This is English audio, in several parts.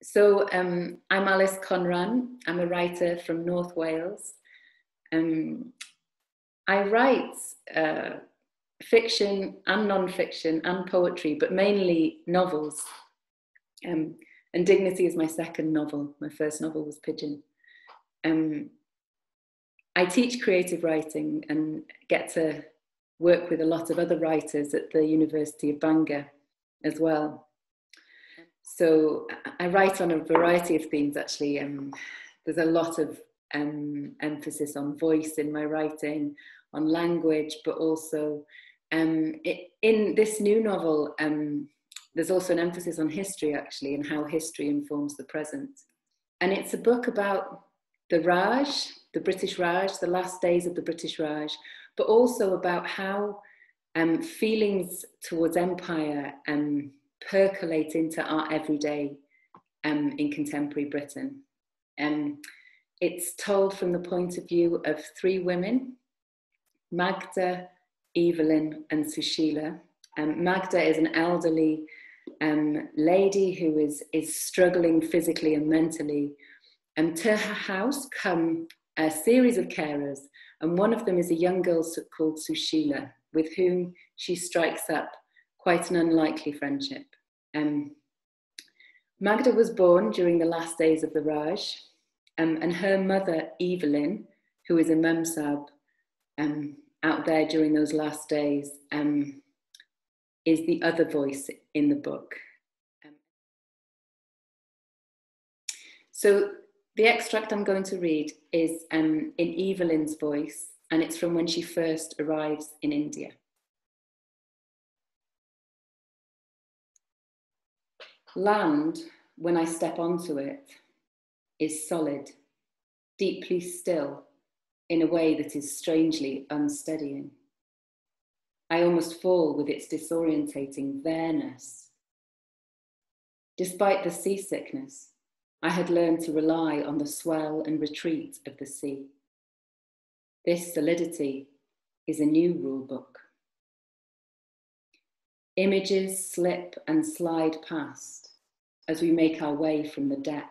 I'm Alys Conran. I'm a writer from North Wales. I write fiction and non-fiction and poetry, but mainly novels. And Dignity is my second novel. My first novel was Pigeon. I teach creative writing and get to work with a lot of other writers at the University of Bangor as well. So I write on a variety of themes, actually. There's a lot of emphasis on voice in my writing, on language, but also in this new novel, there's also an emphasis on history, actually, and how history informs the present. And it's a book about the Raj, the British Raj, the last days of the British Raj, but also about how feelings towards empire percolate into our everyday in contemporary Britain. It's told from the point of view of three women, Magda, Evelyn and Sushila. Magda is an elderly lady who is struggling physically and mentally. To her house come a series of carers, and one of them is a young girl called Sushila, with whom she strikes up quite an unlikely friendship. Magda was born during the last days of the Raj, and her mother, Evelyn, who is a Memsab out there during those last days, is the other voice in the book. So the extract I'm going to read is in Evelyn's voice, and it's from when she first arrives in India. Land, when I step onto it, is solid, deeply still, in a way that is strangely unsteadying. I almost fall with its disorientating bareness. Despite the seasickness, I had learned to rely on the swell and retreat of the sea. This solidity is a new rule book. Images slip and slide past as we make our way from the deck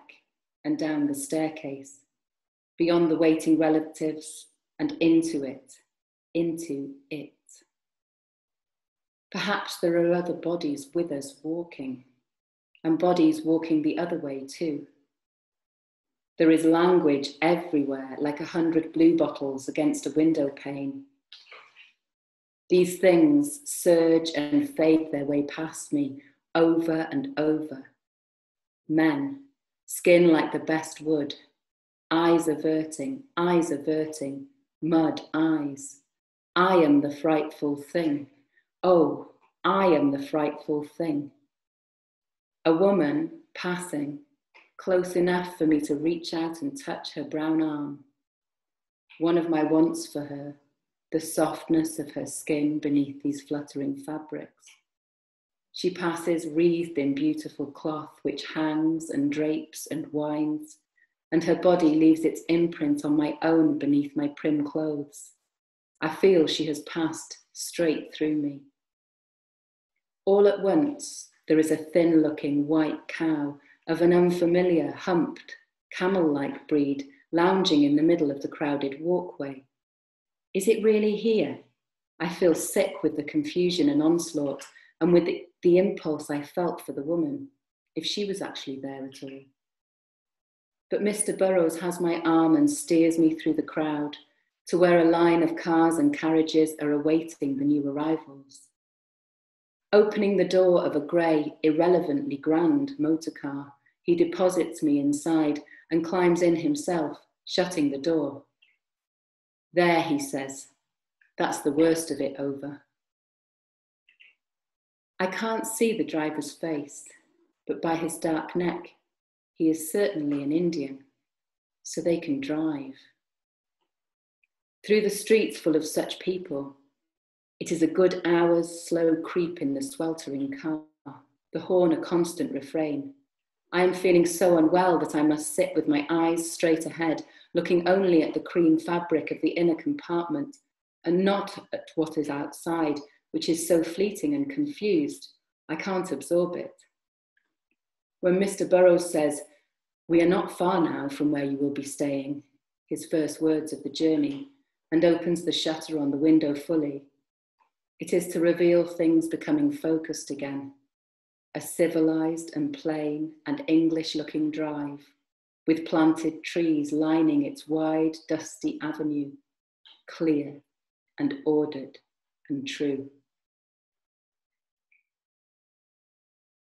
and down the staircase, beyond the waiting relatives and into it. Perhaps there are other bodies with us walking, and bodies walking the other way too. There is language everywhere, like 100 blue bottles against a window pane. These things surge and fade their way past me over and over. Men, skin like the best wood, eyes averting, mud eyes. I am the frightful thing. Oh, I am the frightful thing. A woman passing, close enough for me to reach out and touch her brown arm. One of my wants for her, the softness of her skin beneath these fluttering fabrics. She passes wreathed in beautiful cloth, which hangs and drapes and winds, and her body leaves its imprint on my own beneath my prim clothes. I feel she has passed straight through me. All at once, there is a thin-looking white cow of an unfamiliar, humped, camel-like breed lounging in the middle of the crowded walkway. Is it really here? I feel sick with the confusion and onslaught, and with the impulse I felt for the woman, if she was actually there at all. But Mr. Burrows has my arm and steers me through the crowd to where a line of cars and carriages are awaiting the new arrivals. Opening the door of a grey, irrelevantly grand motor car, he deposits me inside and climbs in himself, shutting the door. There, he says, that's the worst of it over. I can't see the driver's face, but by his dark neck, he is certainly an Indian, so they can drive. Through the streets full of such people, it is a good hour's slow creep in the sweltering car, the horn a constant refrain. I am feeling so unwell that I must sit with my eyes straight ahead, looking only at the cream fabric of the inner compartment and not at what is outside, which is so fleeting and confused, I can't absorb it. When Mr. Burrows says, "We are not far now from where you will be staying," his first words of the journey, and opens the shutter on the window fully, it is to reveal things becoming focused again. A civilized and plain and English-looking drive, with planted trees lining its wide, dusty avenue, clear and ordered and true.